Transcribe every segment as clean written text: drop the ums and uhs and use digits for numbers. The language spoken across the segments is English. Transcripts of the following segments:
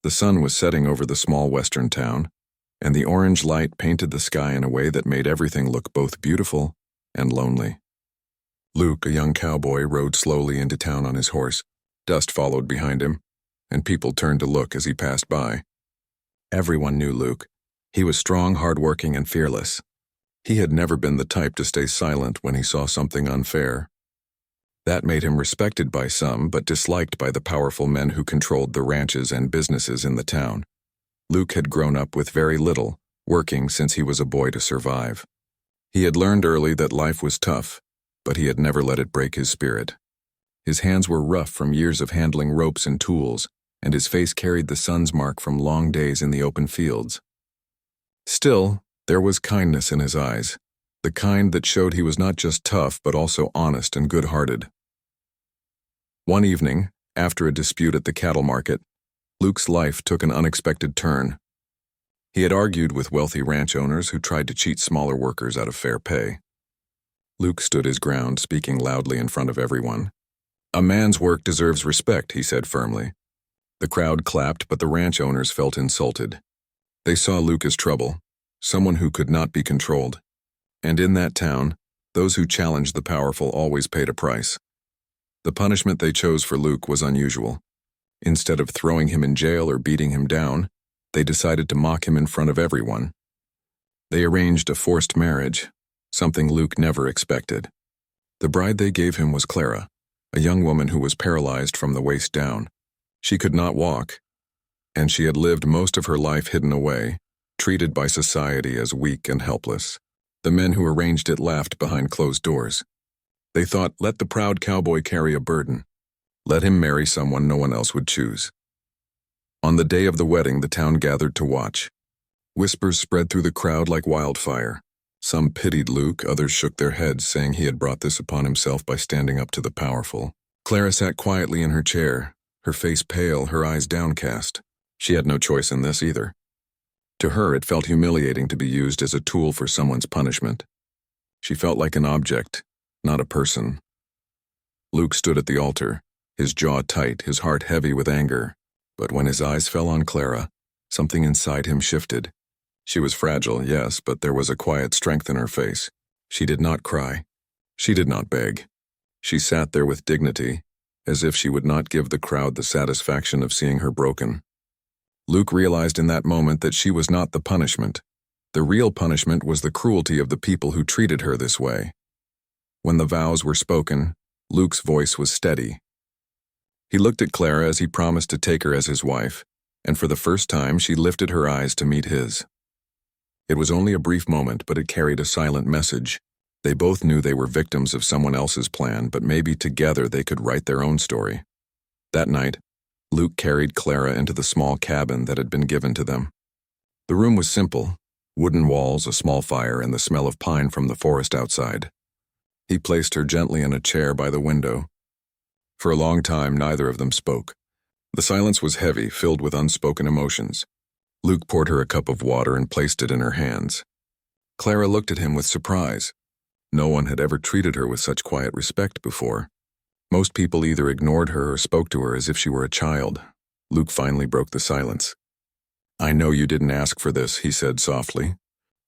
The sun was setting over the small western town, and the orange light painted the sky in a way that made everything look both beautiful and lonely. Luke, a young cowboy, rode slowly into town on his horse. Dust followed behind him, and people turned to look as he passed by. Everyone knew Luke. He was strong, hardworking, and fearless. He had never been the type to stay silent when he saw something unfair. That made him respected by some, but disliked by the powerful men who controlled the ranches and businesses in the town. Luke had grown up with very little, working since he was a boy to survive. He had learned early that life was tough, but he had never let it break his spirit. His hands were rough from years of handling ropes and tools, and his face carried the sun's mark from long days in the open fields. Still, there was kindness in his eyes, the kind that showed he was not just tough but also honest and good-hearted. One evening, after a dispute at the cattle market, Luke's life took an unexpected turn. He had argued with wealthy ranch owners who tried to cheat smaller workers out of fair pay. Luke stood his ground, speaking loudly in front of everyone. "A man's work deserves respect," he said firmly. The crowd clapped, but the ranch owners felt insulted. They saw Luke as trouble, someone who could not be controlled. And in that town, those who challenged the powerful always paid a price. The punishment they chose for Luke was unusual. Instead of throwing him in jail or beating him down, they decided to mock him in front of everyone. They arranged a forced marriage, something Luke never expected. The bride they gave him was Clara, a young woman who was paralyzed from the waist down. She could not walk, and she had lived most of her life hidden away, treated by society as weak and helpless. The men who arranged it laughed behind closed doors. They thought, let the proud cowboy carry a burden. Let him marry someone no one else would choose. On the day of the wedding, the town gathered to watch. Whispers spread through the crowd like wildfire. Some pitied Luke, others shook their heads, saying he had brought this upon himself by standing up to the powerful. Clara sat quietly in her chair, her face pale, her eyes downcast. She had no choice in this either. To her, it felt humiliating to be used as a tool for someone's punishment. She felt like an object, not a person. Luke stood at the altar, his jaw tight, his heart heavy with anger. But when his eyes fell on Clara, something inside him shifted. She was fragile, yes, but there was a quiet strength in her face. She did not cry. She did not beg. She sat there with dignity, as if she would not give the crowd the satisfaction of seeing her broken. Luke realized in that moment that she was not the punishment. The real punishment was the cruelty of the people who treated her this way. When the vows were spoken, Luke's voice was steady. He looked at Clara as he promised to take her as his wife, and for the first time she lifted her eyes to meet his. It was only a brief moment, but it carried a silent message. They both knew they were victims of someone else's plan, but maybe together they could write their own story. That night, Luke carried Clara into the small cabin that had been given to them. The room was simple, wooden walls, a small fire, and the smell of pine from the forest outside. He placed her gently in a chair by the window. For a long time, neither of them spoke. The silence was heavy, filled with unspoken emotions. Luke poured her a cup of water and placed it in her hands. Clara looked at him with surprise. No one had ever treated her with such quiet respect before. Most people either ignored her or spoke to her as if she were a child. Luke finally broke the silence. "I know you didn't ask for this," he said softly.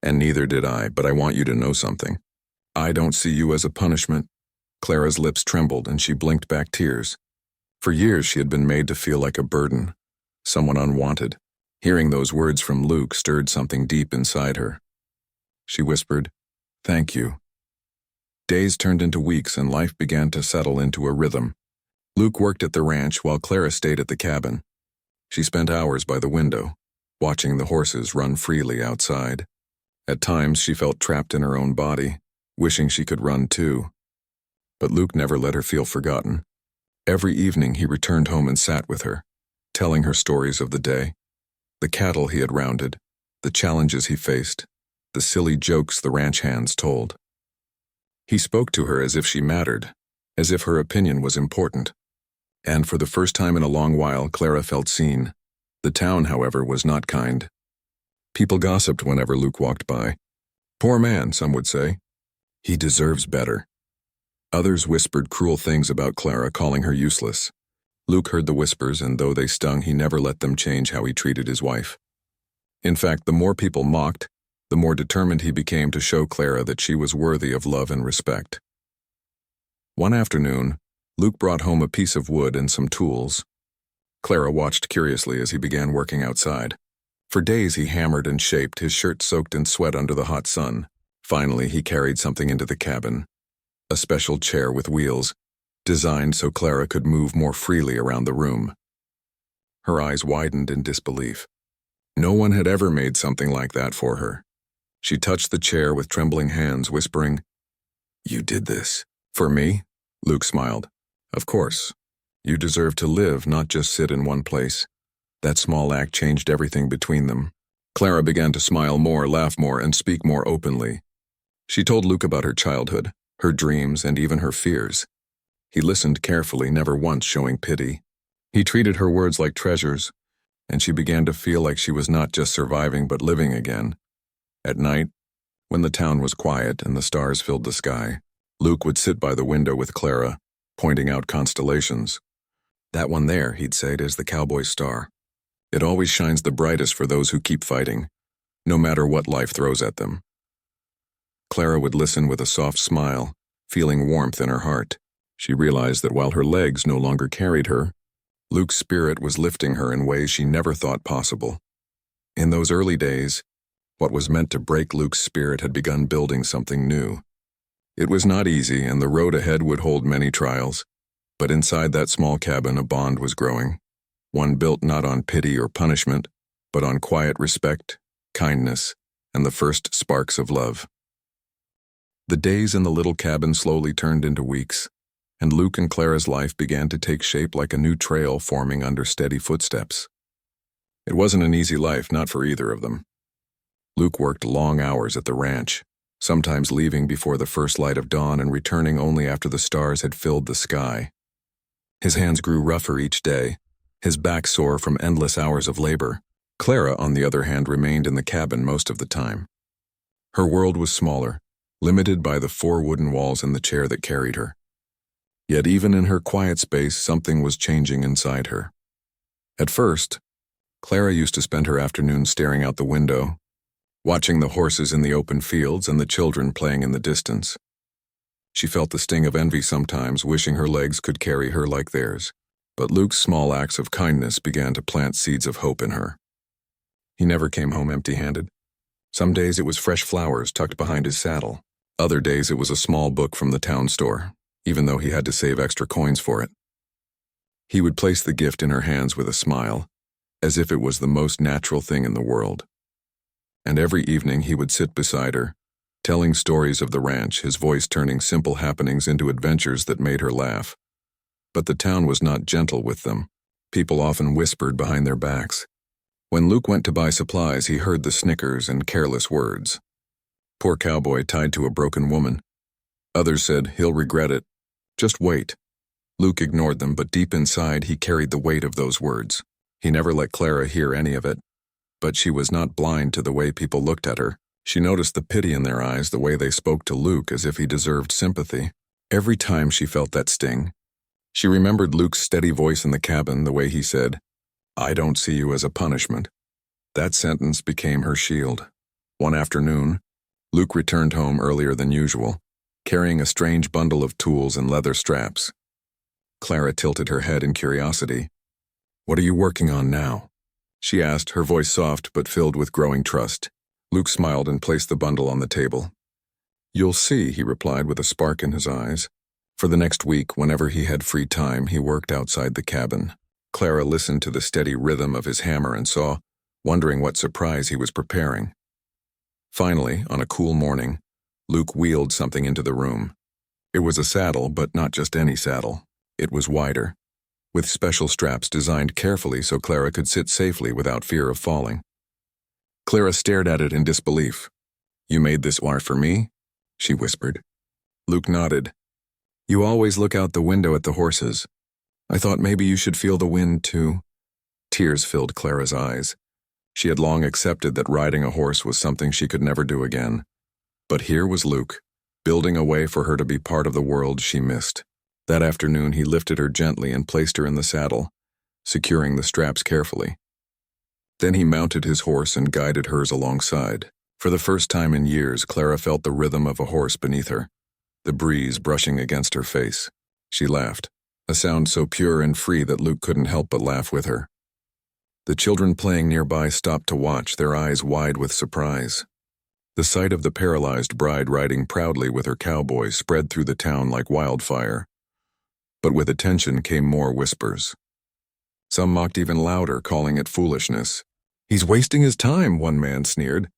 "And neither did I, but I want you to know something. I don't see you as a punishment." Clara's lips trembled and she blinked back tears. For years she had been made to feel like a burden, someone unwanted. Hearing those words from Luke stirred something deep inside her. She whispered, "Thank you." Days turned into weeks and life began to settle into a rhythm. Luke worked at the ranch while Clara stayed at the cabin. She spent hours by the window, watching the horses run freely outside. At times she felt trapped in her own body, wishing she could run too. But Luke never let her feel forgotten. Every evening he returned home and sat with her, telling her stories of the day. The cattle he had rounded, the challenges he faced, the silly jokes the ranch hands told. He spoke to her as if she mattered, as if her opinion was important. And for the first time in a long while, Clara felt seen. The town, however, was not kind. People gossiped whenever Luke walked by. "Poor man," some would say. "He deserves better." Others whispered cruel things about Clara, calling her useless. Luke heard the whispers, and though they stung, he never let them change how he treated his wife. In fact, the more people mocked, the more determined he became to show Clara that she was worthy of love and respect. One afternoon, Luke brought home a piece of wood and some tools. Clara watched curiously as he began working outside. For days he hammered and shaped, his shirt soaked in sweat under the hot sun. Finally, he carried something into the cabin. A special chair with wheels, designed so Clara could move more freely around the room. Her eyes widened in disbelief. No one had ever made something like that for her. She touched the chair with trembling hands, whispering, "You did this. For me?" Luke smiled. "Of course. You deserve to live, not just sit in one place." That small act changed everything between them. Clara began to smile more, laugh more, and speak more openly. She told Luke about her childhood, her dreams, and even her fears. He listened carefully, never once showing pity. He treated her words like treasures, and she began to feel like she was not just surviving but living again. At night, when the town was quiet and the stars filled the sky, Luke would sit by the window with Clara, pointing out constellations. "That one there," he'd say, "is the cowboy's star. It always shines the brightest for those who keep fighting, no matter what life throws at them." Clara would listen with a soft smile, feeling warmth in her heart. She realized that while her legs no longer carried her, Luke's spirit was lifting her in ways she never thought possible. In those early days, what was meant to break Luke's spirit had begun building something new. It was not easy, and the road ahead would hold many trials, but inside that small cabin a bond was growing, one built not on pity or punishment, but on quiet respect, kindness, and the first sparks of love. The days in the little cabin slowly turned into weeks, and Luke and Clara's life began to take shape like a new trail forming under steady footsteps. It wasn't an easy life, not for either of them. Luke worked long hours at the ranch, sometimes leaving before the first light of dawn and returning only after the stars had filled the sky. His hands grew rougher each day, his back sore from endless hours of labor. Clara, on the other hand, remained in the cabin most of the time. Her world was smaller, limited by the 4 wooden walls and the chair that carried her. Yet even in her quiet space, something was changing inside her. At first, Clara used to spend her afternoons staring out the window, watching the horses in the open fields and the children playing in the distance. She felt the sting of envy sometimes, wishing her legs could carry her like theirs. But Luke's small acts of kindness began to plant seeds of hope in her. He never came home empty-handed. Some days it was fresh flowers tucked behind his saddle. Other days it was a small book from the town store, even though he had to save extra coins for it. He would place the gift in her hands with a smile, as if it was the most natural thing in the world. And every evening he would sit beside her, telling stories of the ranch, his voice turning simple happenings into adventures that made her laugh. But the town was not gentle with them. People often whispered behind their backs. When Luke went to buy supplies, he heard the snickers and careless words. "Poor cowboy tied to a broken woman." Others said, "He'll regret it. Just wait." Luke ignored them, but deep inside he carried the weight of those words. He never let Clara hear any of it. But she was not blind to the way people looked at her. She noticed the pity in their eyes, the way they spoke to Luke as if he deserved sympathy. Every time she felt that sting, she remembered Luke's steady voice in the cabin, the way he said, "I don't see you as a punishment." That sentence became her shield. One afternoon, Luke returned home earlier than usual, carrying a strange bundle of tools and leather straps. Clara tilted her head in curiosity. "What are you working on now?" she asked, her voice soft but filled with growing trust. Luke smiled and placed the bundle on the table. "You'll see," he replied with a spark in his eyes. For the next week, whenever he had free time, he worked outside the cabin. Clara listened to the steady rhythm of his hammer and saw, wondering what surprise he was preparing. Finally, on a cool morning, Luke wheeled something into the room. It was a saddle, but not just any saddle. It was wider, with special straps designed carefully so Clara could sit safely without fear of falling. Clara stared at it in disbelief. "You made this war for me?" she whispered. Luke nodded. "You always look out the window at the horses. I thought maybe you should feel the wind too." Tears filled Clara's eyes. She had long accepted that riding a horse was something she could never do again. But here was Luke, building a way for her to be part of the world she missed. That afternoon, he lifted her gently and placed her in the saddle, securing the straps carefully. Then he mounted his horse and guided hers alongside. For the first time in years, Clara felt the rhythm of a horse beneath her, the breeze brushing against her face. She laughed, a sound so pure and free that Luke couldn't help but laugh with her. The children playing nearby stopped to watch, their eyes wide with surprise. The sight of the paralyzed bride riding proudly with her cowboy spread through the town like wildfire. But with attention came more whispers. Some mocked even louder, calling it foolishness. "He's wasting his time," one man sneered.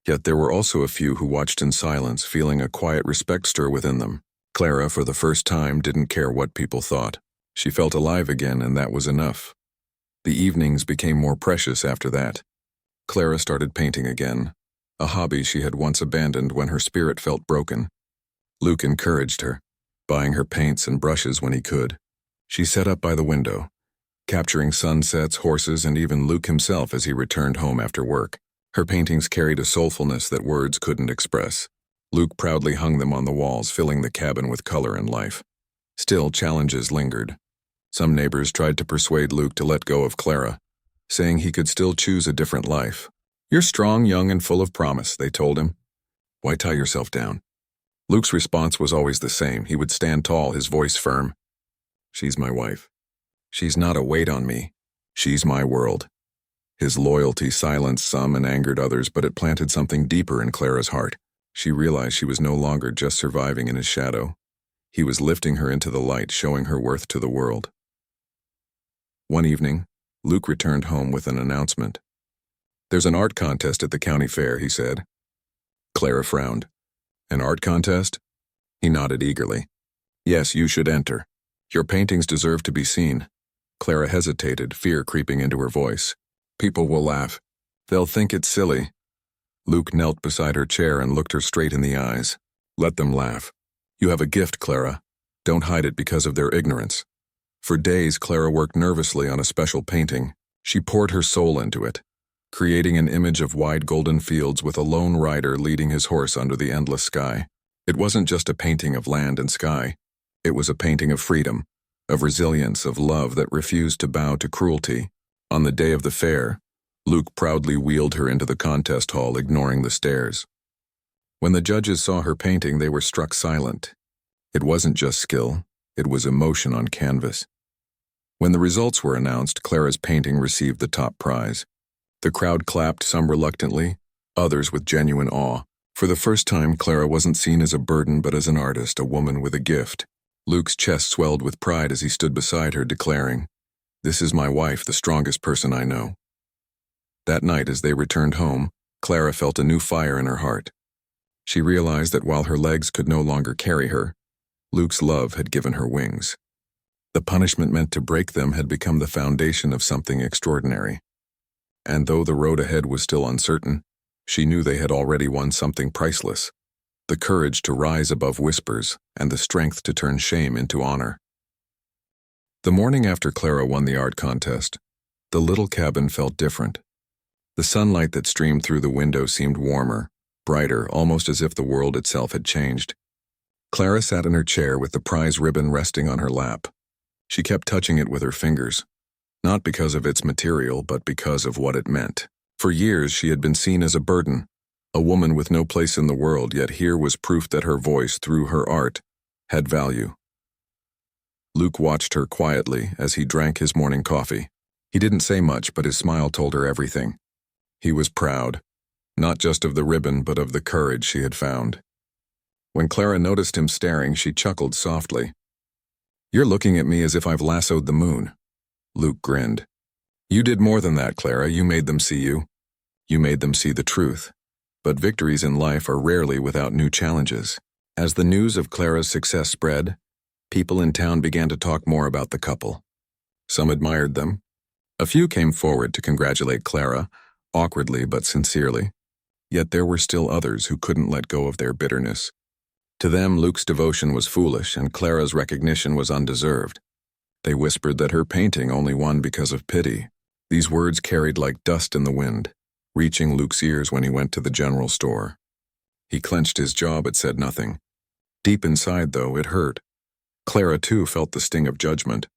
Yet there were also a few who watched in silence, feeling a quiet respect stir within them. Clara, for the first time, didn't care what people thought. She felt alive again, and that was enough. The evenings became more precious after that. Clara started painting again, a hobby she had once abandoned when her spirit felt broken. Luke encouraged her, buying her paints and brushes when he could. She sat up by the window, capturing sunsets, horses, and even Luke himself as he returned home after work. Her paintings carried a soulfulness that words couldn't express. Luke proudly hung them on the walls, filling the cabin with color and life. Still, challenges lingered. Some neighbors tried to persuade Luke to let go of Clara, saying he could still choose a different life. "You're strong, young, and full of promise," they told him. "Why tie yourself down?" Luke's response was always the same. He would stand tall, his voice firm. "She's my wife. She's not a weight on me. She's my world." His loyalty silenced some and angered others, but it planted something deeper in Clara's heart. She realized she was no longer just surviving in his shadow. He was lifting her into the light, showing her worth to the world. One evening, Luke returned home with an announcement. "There's an art contest at the county fair," he said. Clara frowned. "An art contest?" He nodded eagerly. "Yes, you should enter. Your paintings deserve to be seen." Clara hesitated, fear creeping into her voice. "People will laugh. They'll think it's silly." Luke knelt beside her chair and looked her straight in the eyes. "Let them laugh. You have a gift, Clara. Don't hide it because of their ignorance." For days, Clara worked nervously on a special painting. She poured her soul into it, creating an image of wide golden fields with a lone rider leading his horse under the endless sky. It wasn't just a painting of land and sky. It was a painting of freedom, of resilience, of love that refused to bow to cruelty. On the day of the fair, Luke proudly wheeled her into the contest hall, ignoring the stares. When the judges saw her painting, they were struck silent. It wasn't just skill, it was emotion on canvas. When the results were announced, Clara's painting received the top prize. The crowd clapped, some reluctantly, others with genuine awe. For the first time, Clara wasn't seen as a burden but as an artist, a woman with a gift. Luke's chest swelled with pride as he stood beside her, declaring, "This is my wife, the strongest person I know." That night, as they returned home, Clara felt a new fire in her heart. She realized that while her legs could no longer carry her, Luke's love had given her wings. The punishment meant to break them had become the foundation of something extraordinary. And though the road ahead was still uncertain, she knew they had already won something priceless: the courage to rise above whispers and the strength to turn shame into honor. The morning after Clara won the art contest, the little cabin felt different. The sunlight that streamed through the window seemed warmer, brighter, almost as if the world itself had changed. Clara sat in her chair with the prize ribbon resting on her lap. She kept touching it with her fingers, not because of its material, but because of what it meant. For years, she had been seen as a burden, a woman with no place in the world, yet here was proof that her voice, through her art, had value. Luke watched her quietly as he drank his morning coffee. He didn't say much, but his smile told her everything. He was proud, not just of the ribbon, but of the courage she had found. When Clara noticed him staring, she chuckled softly. "You're looking at me as if I've lassoed the moon." Luke grinned. "You did more than that, Clara. You made them see you. You made them see the truth. But victories in life are rarely without new challenges." As the news of Clara's success spread, people in town began to talk more about the couple. Some admired them. A few came forward to congratulate Clara, awkwardly but sincerely. Yet there were still others who couldn't let go of their bitterness. To them, Luke's devotion was foolish and Clara's recognition was undeserved. They whispered that her painting only won because of pity. These words carried like dust in the wind, reaching Luke's ears when he went to the general store. He clenched his jaw but said nothing. Deep inside, though, it hurt. Clara, too, felt the sting of judgment.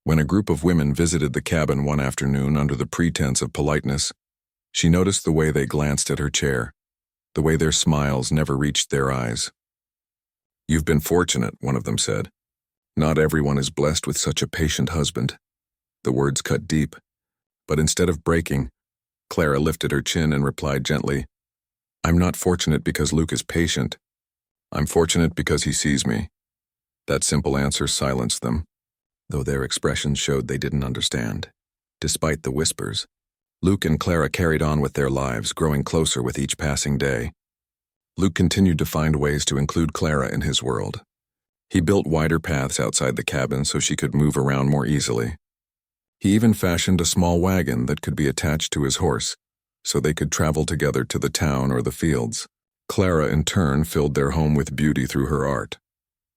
When a group of women visited the cabin one afternoon under the pretense of politeness, she noticed the way they glanced at her chair, the way their smiles never reached their eyes. "You've been fortunate," one of them said. "Not everyone is blessed with such a patient husband." The words cut deep, but instead of breaking, Clara lifted her chin and replied gently, "I'm not fortunate because Luke is patient. I'm fortunate because he sees me." That simple answer silenced them, though their expressions showed they didn't understand. Despite the whispers, Luke and Clara carried on with their lives, growing closer with each passing day. Luke continued to find ways to include Clara in his world. He built wider paths outside the cabin so she could move around more easily. He even fashioned a small wagon that could be attached to his horse, so they could travel together to the town or the fields. Clara, in turn, filled their home with beauty through her art.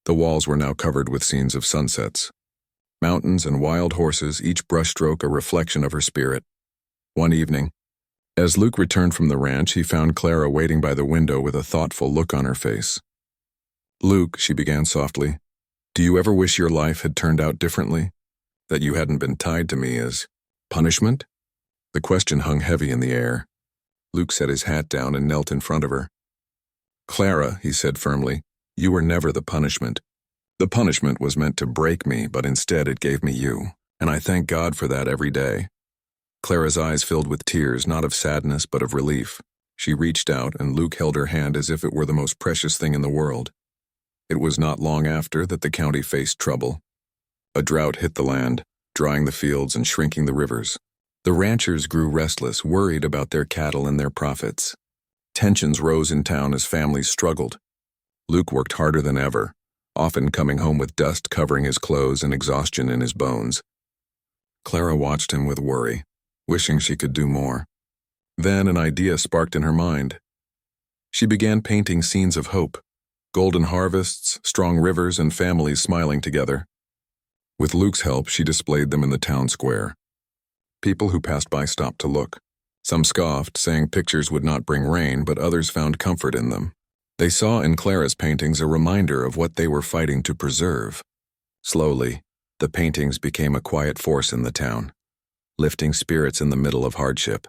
The walls were now covered with scenes of sunsets. Mountains and wild horses, each brushstroke a reflection of her spirit. One evening, as Luke returned from the ranch, he found Clara waiting by the window with a thoughtful look on her face. "Luke," she began softly, "do you ever wish your life had turned out differently? That you hadn't been tied to me as punishment?" The question hung heavy in the air. Luke set his hat down and knelt in front of her. "Clara," he said firmly, "you were never the punishment. The punishment was meant to break me, but instead it gave me you, and I thank God for that every day." Clara's eyes filled with tears, not of sadness but of relief. She reached out, and Luke held her hand as if it were the most precious thing in the world. It was not long after that the county faced trouble. A drought hit the land, drying the fields and shrinking the rivers. The ranchers grew restless, worried about their cattle and their profits. Tensions rose in town as families struggled. Luke worked harder than ever, often coming home with dust covering his clothes and exhaustion in his bones. Clara watched him with worry, wishing she could do more. Then an idea sparked in her mind. She began painting scenes of hope, golden harvests, strong rivers, and families smiling together. With Luke's help, she displayed them in the town square. People who passed by stopped to look. Some scoffed, saying pictures would not bring rain, but others found comfort in them. They saw in Clara's paintings a reminder of what they were fighting to preserve. Slowly, the paintings became a quiet force in the town, lifting spirits in the middle of hardship.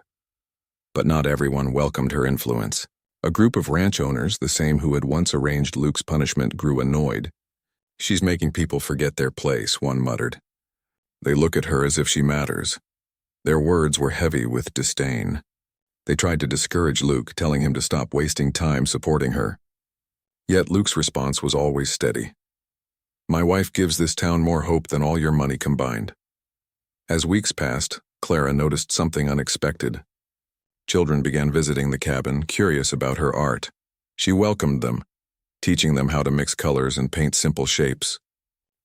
But not everyone welcomed her influence. A group of ranch owners, the same who had once arranged Luke's punishment, grew annoyed. "She's making people forget their place," one muttered. "They look at her as if she matters." Their words were heavy with disdain. They tried to discourage Luke, telling him to stop wasting time supporting her. Yet Luke's response was always steady. "My wife gives this town more hope than all your money combined." As weeks passed, Clara noticed something unexpected. Children began visiting the cabin, curious about her art. She welcomed them, teaching them how to mix colors and paint simple shapes.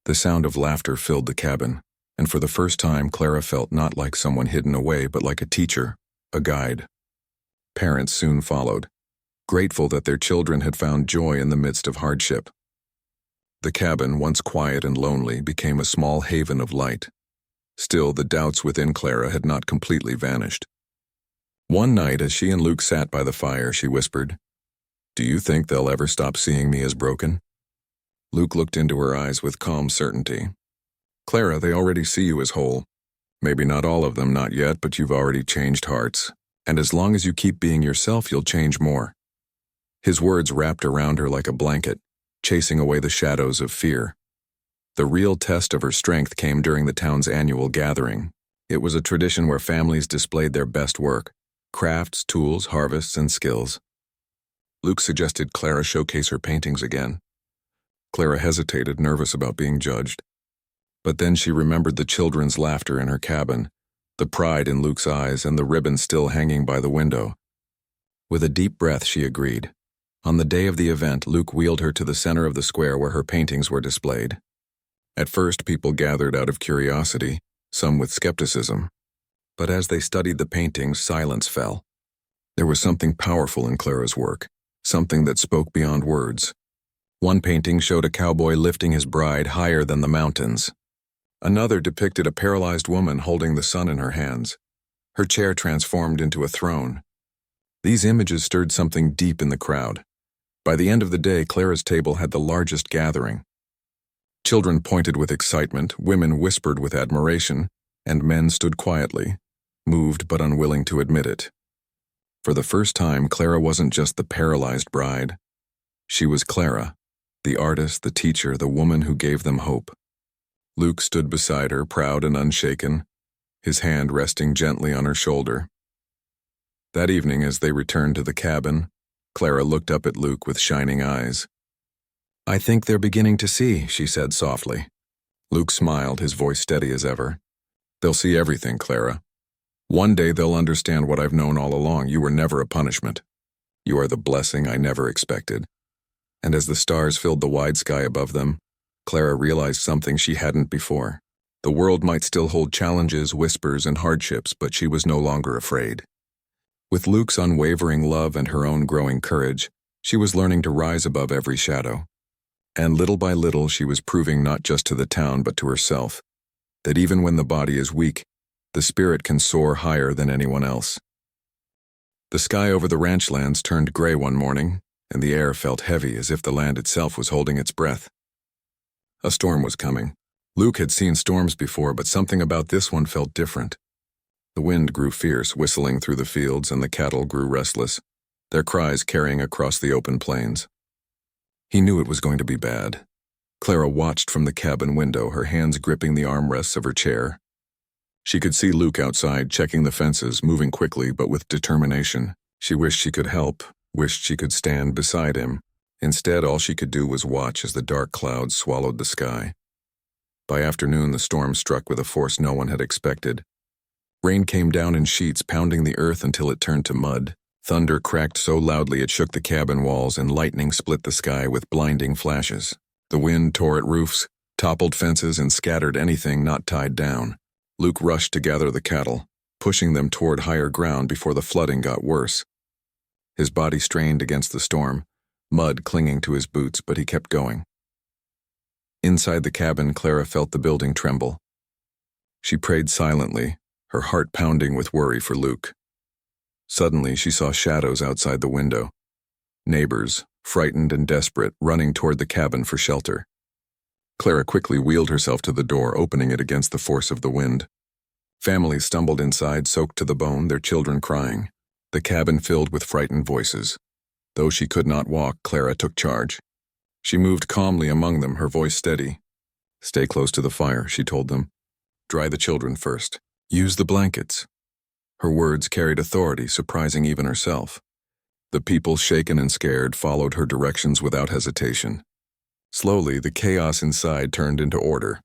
The sound of laughter filled the cabin, and for the first time Clara felt not like someone hidden away but like a teacher, a guide. Parents soon followed, grateful that their children had found joy in the midst of hardship. The cabin, once quiet and lonely, became a small haven of light. Still, the doubts within Clara had not completely vanished. One night, as she and Luke sat by the fire, she whispered, "Do you think they'll ever stop seeing me as broken?" Luke looked into her eyes with calm certainty. "Clara, they already see you as whole. Maybe not all of them, not yet, but you've already changed hearts. And as long as you keep being yourself, you'll change more." His words wrapped around her like a blanket, chasing away the shadows of fear. The real test of her strength came during the town's annual gathering. It was a tradition where families displayed their best work, crafts, tools, harvests, and skills. Luke suggested Clara showcase her paintings again. Clara hesitated, nervous about being judged. But then she remembered the children's laughter in her cabin, the pride in Luke's eyes, and the ribbon still hanging by the window. With a deep breath, she agreed. On the day of the event, Luke wheeled her to the center of the square where her paintings were displayed. At first, people gathered out of curiosity, some with skepticism. But as they studied the paintings, silence fell. There was something powerful in Clara's work, something that spoke beyond words. One painting showed a cowboy lifting his bride higher than the mountains. Another depicted a paralyzed woman holding the sun in her hands, her chair transformed into a throne. These images stirred something deep in the crowd. By the end of the day, Clara's table had the largest gathering. Children pointed with excitement, women whispered with admiration, and men stood quietly, moved but unwilling to admit it. For the first time, Clara wasn't just the paralyzed bride. She was Clara, the artist, the teacher, the woman who gave them hope. Luke stood beside her, proud and unshaken, his hand resting gently on her shoulder. That evening, as they returned to the cabin, Clara looked up at Luke with shining eyes. "I think they're beginning to see," she said softly. Luke smiled, his voice steady as ever. "They'll see everything, Clara. One day they'll understand what I've known all along. You were never a punishment. You are the blessing I never expected." And as the stars filled the wide sky above them, Clara realized something she hadn't before. The world might still hold challenges, whispers, and hardships, but she was no longer afraid. With Luke's unwavering love and her own growing courage, she was learning to rise above every shadow. And little by little, she was proving not just to the town but to herself, that even when the body is weak, the spirit can soar higher than anyone else. The sky over the ranch lands turned gray one morning, and the air felt heavy as if the land itself was holding its breath. A storm was coming. Luke had seen storms before, but something about this one felt different. The wind grew fierce, whistling through the fields, and the cattle grew restless, their cries carrying across the open plains. He knew it was going to be bad. Clara watched from the cabin window, her hands gripping the armrests of her chair. She could see Luke outside, checking the fences, moving quickly but with determination. She wished she could help, wished she could stand beside him. Instead, all she could do was watch as the dark clouds swallowed the sky. By afternoon, the storm struck with a force no one had expected. Rain came down in sheets, pounding the earth until it turned to mud. Thunder cracked so loudly it shook the cabin walls, and lightning split the sky with blinding flashes. The wind tore at roofs, toppled fences, and scattered anything not tied down. Luke rushed to gather the cattle, pushing them toward higher ground before the flooding got worse. His body strained against the storm, mud clinging to his boots, but he kept going. Inside the cabin, Clara felt the building tremble. She prayed silently, her heart pounding with worry for Luke. Suddenly, she saw shadows outside the window. Neighbors, frightened and desperate, running toward the cabin for shelter. Clara quickly wheeled herself to the door, opening it against the force of the wind. Families stumbled inside, soaked to the bone, their children crying. The cabin filled with frightened voices. Though she could not walk, Clara took charge. She moved calmly among them, her voice steady. "Stay close to the fire," she told them. "Dry the children first. Use the blankets." Her words carried authority, surprising even herself. The people, shaken and scared, followed her directions without hesitation. Slowly, the chaos inside turned into order.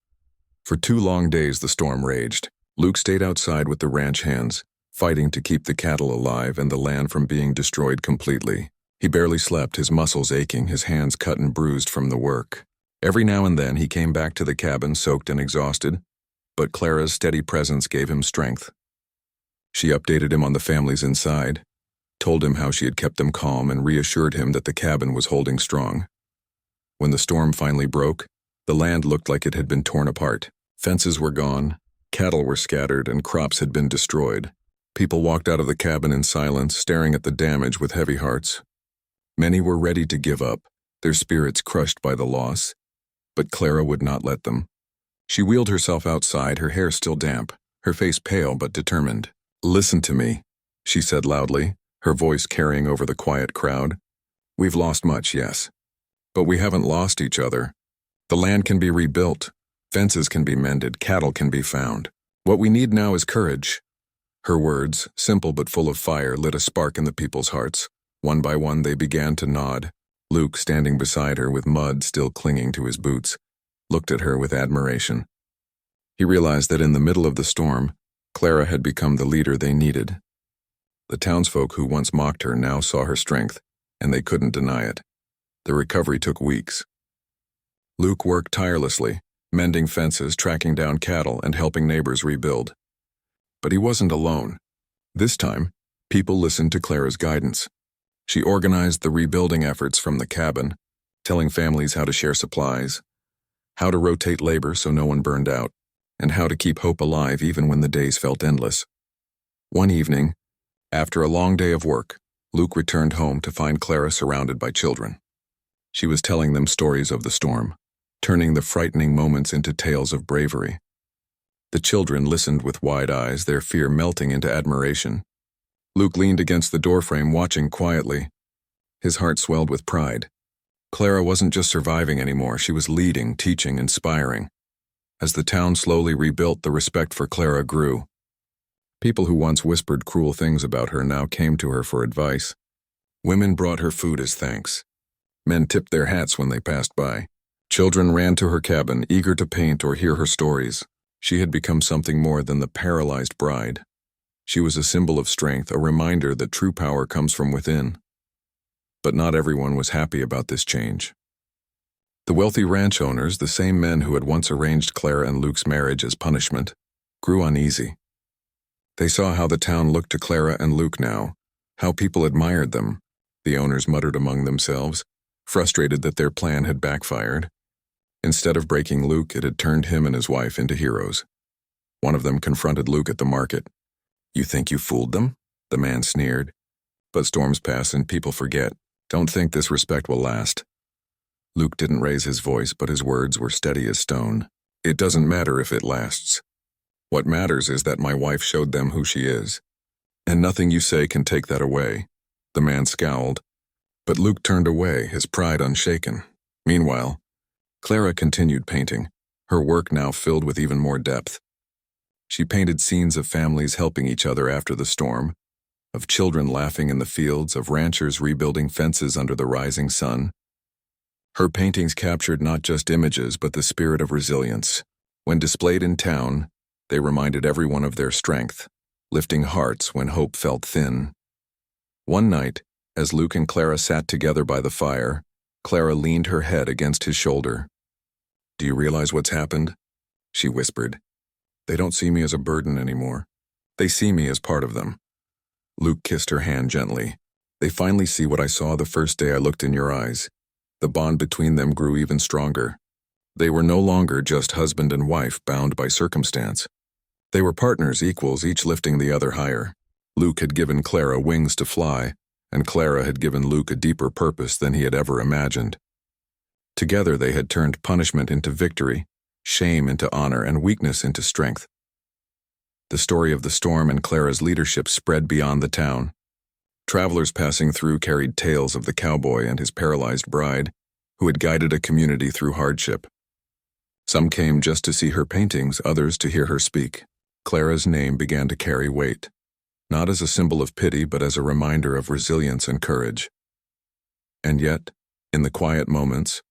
For 2 long days, the storm raged. Luke stayed outside with the ranch hands, fighting to keep the cattle alive and the land from being destroyed completely. He barely slept, his muscles aching, his hands cut and bruised from the work. Every now and then, he came back to the cabin, soaked and exhausted, but Clara's steady presence gave him strength. She updated him on the families inside, told him how she had kept them calm, and reassured him that the cabin was holding strong. When the storm finally broke, the land looked like it had been torn apart. Fences were gone, cattle were scattered, and crops had been destroyed. People walked out of the cabin in silence, staring at the damage with heavy hearts. Many were ready to give up, their spirits crushed by the loss, but Clara would not let them. She wheeled herself outside, her hair still damp, her face pale but determined. "Listen to me," she said loudly, her voice carrying over the quiet crowd. "We've lost much, yes, but we haven't lost each other. The land can be rebuilt, fences can be mended, cattle can be found. What we need now is courage." Her words, simple but full of fire, lit a spark in the people's hearts. One by one, they began to nod. Luke, standing beside her with mud still clinging to his boots, looked at her with admiration. He realized that in the middle of the storm, Clara had become the leader they needed. The townsfolk who once mocked her now saw her strength, and they couldn't deny it. The recovery took weeks. Luke worked tirelessly, mending fences, tracking down cattle, and helping neighbors rebuild. But he wasn't alone. This time, people listened to Clara's guidance. She organized the rebuilding efforts from the cabin, telling families how to share supplies, how to rotate labor so no one burned out, and how to keep hope alive even when the days felt endless. One evening, after a long day of work, Luke returned home to find Clara surrounded by children. She was telling them stories of the storm, turning the frightening moments into tales of bravery. The children listened with wide eyes, their fear melting into admiration. Luke leaned against the doorframe, watching quietly. His heart swelled with pride. Clara wasn't just surviving anymore, she was leading, teaching, inspiring. As the town slowly rebuilt, the respect for Clara grew. People who once whispered cruel things about her now came to her for advice. Women brought her food as thanks. Men tipped their hats when they passed by. Children ran to her cabin, eager to paint or hear her stories. She had become something more than the paralyzed bride. She was a symbol of strength, a reminder that true power comes from within. But not everyone was happy about this change. The wealthy ranch owners, the same men who had once arranged Clara and Luke's marriage as punishment, grew uneasy. They saw how the town looked to Clara and Luke now, how people admired them. The owners muttered among themselves, frustrated that their plan had backfired. Instead of breaking Luke, it had turned him and his wife into heroes. One of them confronted Luke at the market. "You think you fooled them?" the man sneered. "But storms pass and people forget. Don't think this respect will last." Luke didn't raise his voice, but his words were steady as stone. "It doesn't matter if it lasts. What matters is that my wife showed them who she is. And nothing you say can take that away." The man scowled, but Luke turned away, his pride unshaken. Meanwhile, Clara continued painting, her work now filled with even more depth. She painted scenes of families helping each other after the storm, of children laughing in the fields, of ranchers rebuilding fences under the rising sun. Her paintings captured not just images but the spirit of resilience. When displayed in town, they reminded everyone of their strength, lifting hearts when hope felt thin. One night, as Luke and Clara sat together by the fire, Clara leaned her head against his shoulder. "Do you realize what's happened?" she whispered. "They don't see me as a burden anymore. They see me as part of them." Luke kissed her hand gently. "They finally see what I saw the first day I looked in your eyes." The bond between them grew even stronger. They were no longer just husband and wife bound by circumstance. They were partners, equals, each lifting the other higher. Luke had given Clara wings to fly, and Clara had given Luke a deeper purpose than he had ever imagined. Together they had turned punishment into victory, shame into honor, and weakness into strength. The story of the storm and Clara's leadership spread beyond the town. Travelers passing through carried tales of the cowboy and his paralyzed bride, who had guided a community through hardship. Some came just to see her paintings, others to hear her speak. Clara's name began to carry weight, not as a symbol of pity but as a reminder of resilience and courage. And yet, in the quiet moments,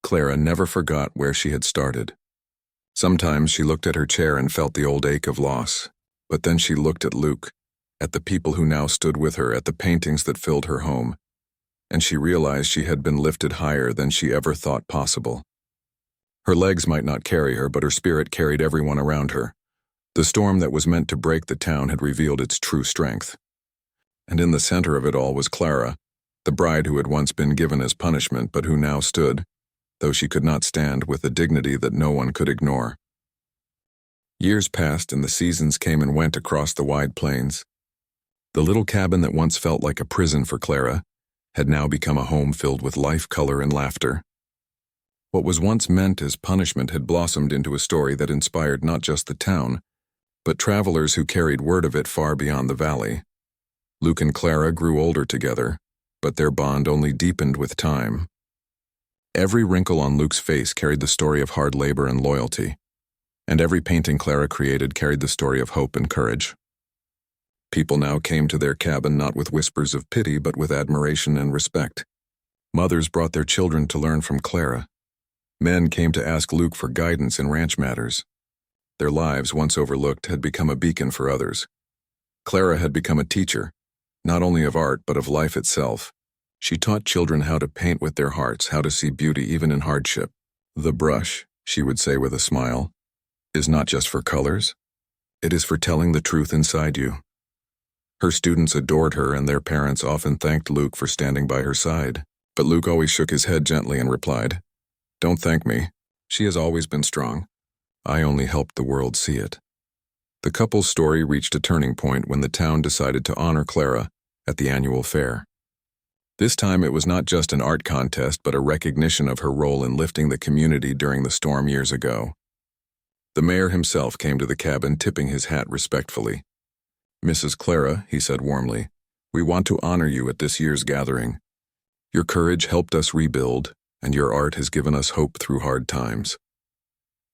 Clara never forgot where she had started. Sometimes she looked at her chair and felt the old ache of loss, but then she looked at Luke, at the people who now stood with her, at the paintings that filled her home, and she realized she had been lifted higher than she ever thought possible. Her legs might not carry her, but her spirit carried everyone around her. The storm that was meant to break the town had revealed its true strength. And in the center of it all was Clara, the bride who had once been given as punishment but who now stood, though she could not stand, with a dignity that no one could ignore. Years passed and the seasons came and went across the wide plains. The little cabin that once felt like a prison for Clara had now become a home filled with life, color, and laughter. What was once meant as punishment had blossomed into a story that inspired not just the town, but travelers who carried word of it far beyond the valley. Luke and Clara grew older together, but their bond only deepened with time. Every wrinkle on Luke's face carried the story of hard labor and loyalty, and every painting Clara created carried the story of hope and courage. People now came to their cabin not with whispers of pity but with admiration and respect. Mothers brought their children to learn from Clara. Men came to ask Luke for guidance in ranch matters. Their lives, once overlooked, had become a beacon for others. Clara had become a teacher, not only of art but of life itself. She taught children how to paint with their hearts, how to see beauty even in hardship. "The brush," she would say with a smile, "is not just for colors. It is for telling the truth inside you." Her students adored her, and their parents often thanked Luke for standing by her side. But Luke always shook his head gently and replied, "Don't thank me. She has always been strong. I only helped the world see it." The couple's story reached a turning point when the town decided to honor Clara at the annual fair. This time it was not just an art contest, but a recognition of her role in lifting the community during the storm years ago. The mayor himself came to the cabin, tipping his hat respectfully. "Mrs. Clara," he said warmly, "we want to honor you at this year's gathering. Your courage helped us rebuild, and your art has given us hope through hard times."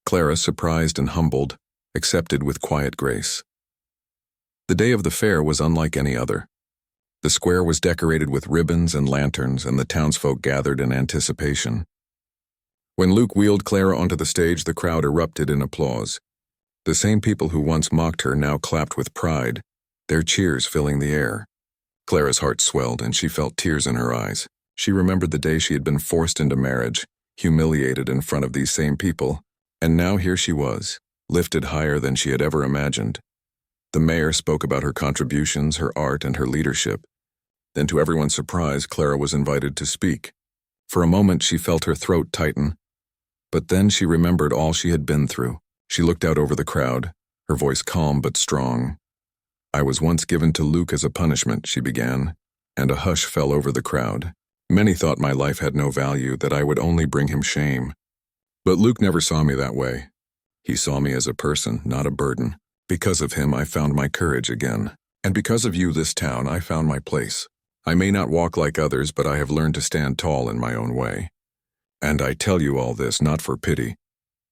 Clara, surprised and humbled, accepted with quiet grace. The day of the fair was unlike any other. The square was decorated with ribbons and lanterns, and the townsfolk gathered in anticipation. When Luke wheeled Clara onto the stage, the crowd erupted in applause. The same people who once mocked her now clapped with pride, their cheers filling the air. Clara's heart swelled, and she felt tears in her eyes. She remembered the day she had been forced into marriage, humiliated in front of these same people, and now here she was, lifted higher than she had ever imagined. The mayor spoke about her contributions, her art, and her leadership. Then, to everyone's surprise, Clara was invited to speak. For a moment, she felt her throat tighten, but then she remembered all she had been through. She looked out over the crowd, her voice calm but strong. "I was once given to Luke as a punishment," she began, and a hush fell over the crowd. "Many thought my life had no value, that I would only bring him shame. But Luke never saw me that way. He saw me as a person, not a burden. Because of him, I found my courage again. And because of you, this town, I found my place. I may not walk like others, but I have learned to stand tall in my own way. And I tell you all this not for pity,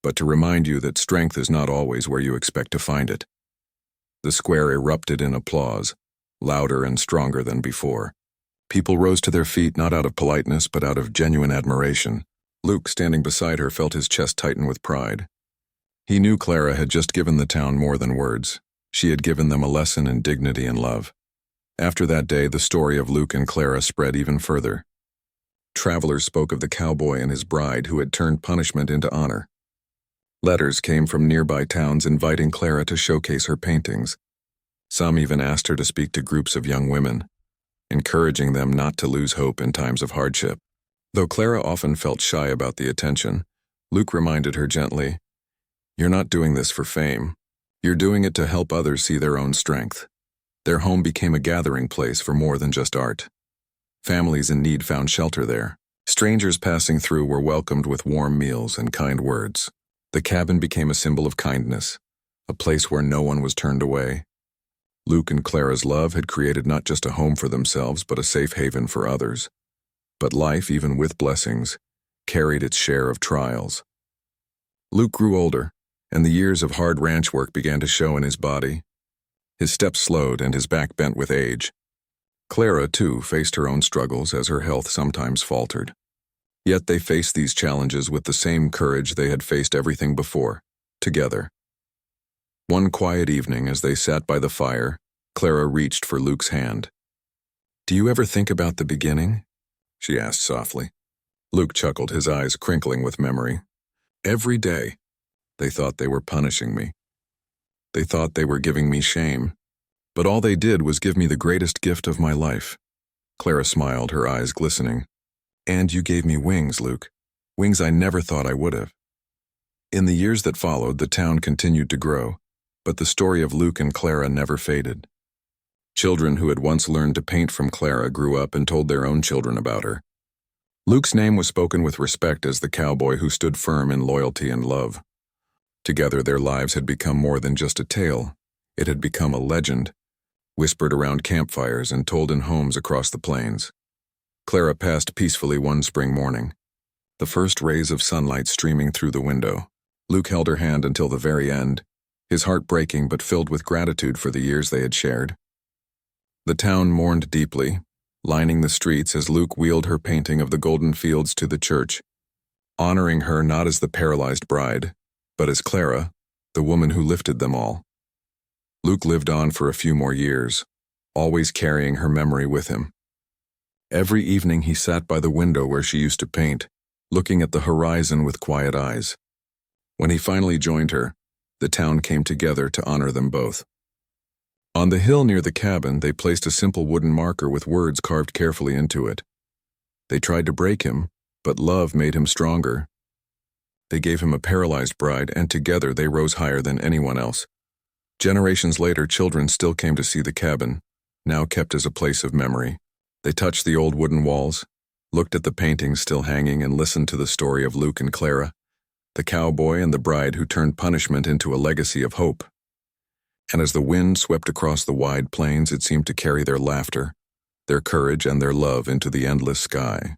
but to remind you that strength is not always where you expect to find it." The square erupted in applause, louder and stronger than before. People rose to their feet not out of politeness, but out of genuine admiration. Luke, standing beside her, felt his chest tighten with pride. He knew Clara had just given the town more than words. She had given them a lesson in dignity and love. After that day, the story of Luke and Clara spread even further. Travelers spoke of the cowboy and his bride who had turned punishment into honor. Letters came from nearby towns inviting Clara to showcase her paintings. Some even asked her to speak to groups of young women, encouraging them not to lose hope in times of hardship. Though Clara often felt shy about the attention, Luke reminded her gently, "You're not doing this for fame. You're doing it to help others see their own strength." Their home became a gathering place for more than just art. Families in need found shelter there. Strangers passing through were welcomed with warm meals and kind words. The cabin became a symbol of kindness, a place where no one was turned away. Luke and Clara's love had created not just a home for themselves, but a safe haven for others. But life, even with blessings, carried its share of trials. Luke grew older, and the years of hard ranch work began to show in his body. His steps slowed and his back bent with age. Clara, too, faced her own struggles as her health sometimes faltered. Yet they faced these challenges with the same courage they had faced everything before, together. One quiet evening, as they sat by the fire, Clara reached for Luke's hand. "Do you ever think about the beginning?" she asked softly. Luke chuckled, his eyes crinkling with memory. "Every day, they thought they were punishing me. They thought they were giving me shame. But all they did was give me the greatest gift of my life." Clara smiled, her eyes glistening. "And you gave me wings, Luke. Wings I never thought I would have." In the years that followed, the town continued to grow, but the story of Luke and Clara never faded. Children who had once learned to paint from Clara grew up and told their own children about her. Luke's name was spoken with respect as the cowboy who stood firm in loyalty and love. Together, their lives had become more than just a tale. It had become a legend, whispered around campfires and told in homes across the plains. Clara passed peacefully one spring morning, the first rays of sunlight streaming through the window. Luke held her hand until the very end, his heart breaking but filled with gratitude for the years they had shared. The town mourned deeply, lining the streets as Luke wheeled her painting of the golden fields to the church, honoring her not as the paralyzed bride, but as Clara, the woman who lifted them all. Luke lived on for a few more years, always carrying her memory with him. Every evening he sat by the window where she used to paint, looking at the horizon with quiet eyes. When he finally joined her, the town came together to honor them both. On the hill near the cabin, they placed a simple wooden marker with words carved carefully into it. They tried to break him, but love made him stronger. They gave him a paralyzed bride, and together they rose higher than anyone else. Generations later, children still came to see the cabin, now kept as a place of memory. They touched the old wooden walls, looked at the paintings still hanging, and listened to the story of Luke and Clara, the cowboy and the bride who turned punishment into a legacy of hope. And as the wind swept across the wide plains, it seemed to carry their laughter, their courage, and their love into the endless sky.